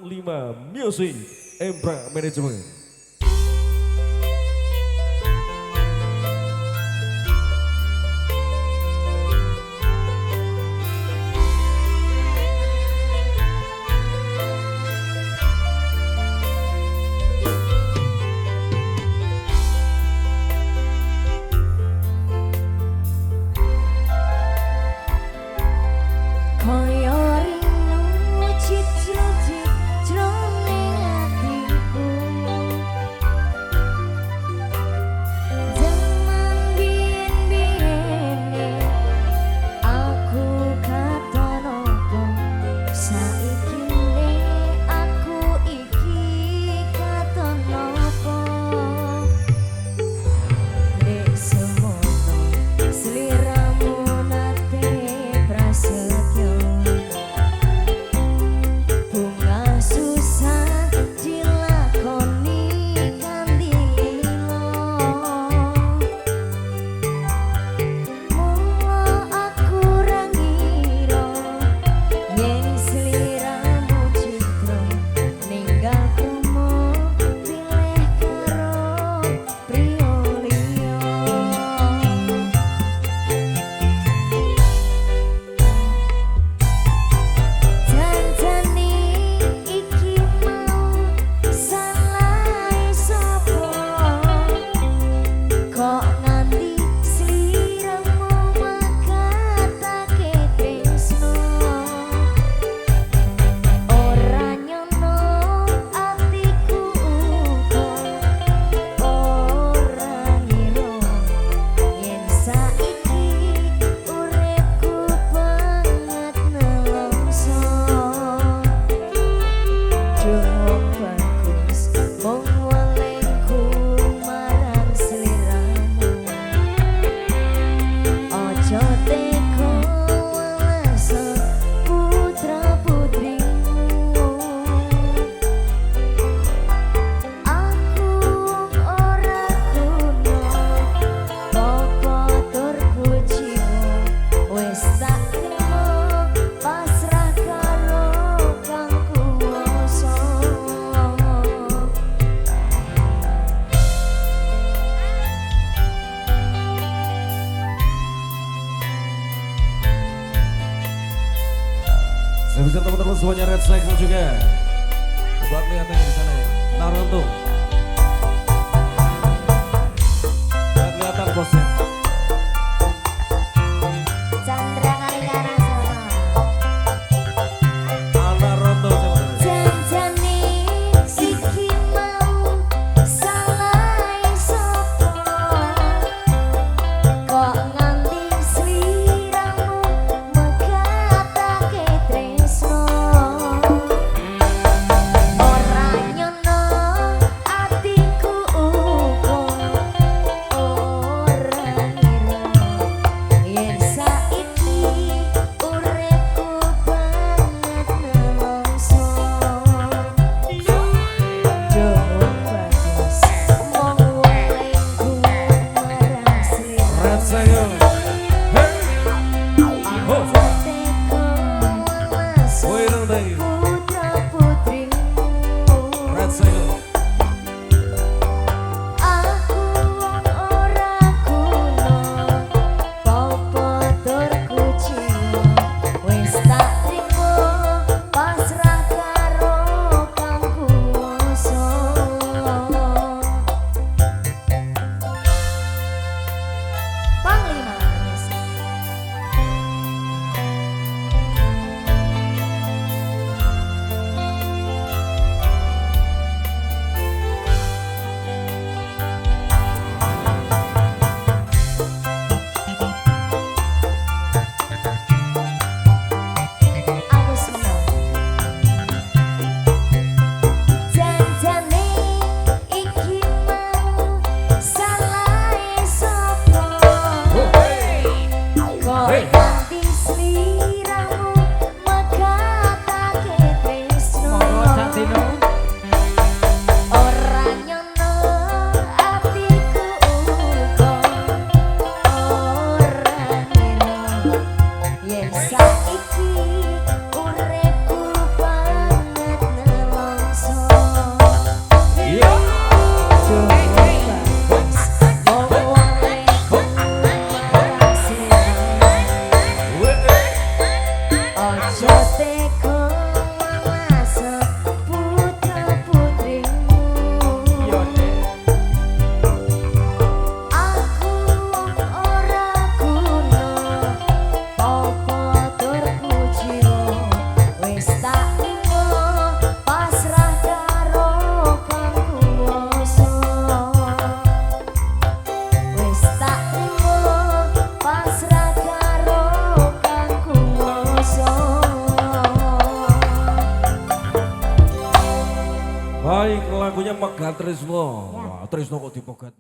5 Music Empra Management. Saya bisa teman-teman semuanya Red Cycle juga. Buat kelihatannya di sana ya. Naruto. Nggak kelihatan bosnya. Chandra Kaligaran Sono. Naruto coba. Janjane siki mau salah sapa. Kok nganti sliramu mekatake tresno. Ora nyono atiku uga ora Ojo teko masuk putra putrimu. Aku ora guna apa turku jiwa. Wis tak imo pasrah karo kang kuwasa. Wis tak imo pasrah karo kang kuwasa. Baik, lagunya Megat Trisno. Wah, Trisno kok dipegat.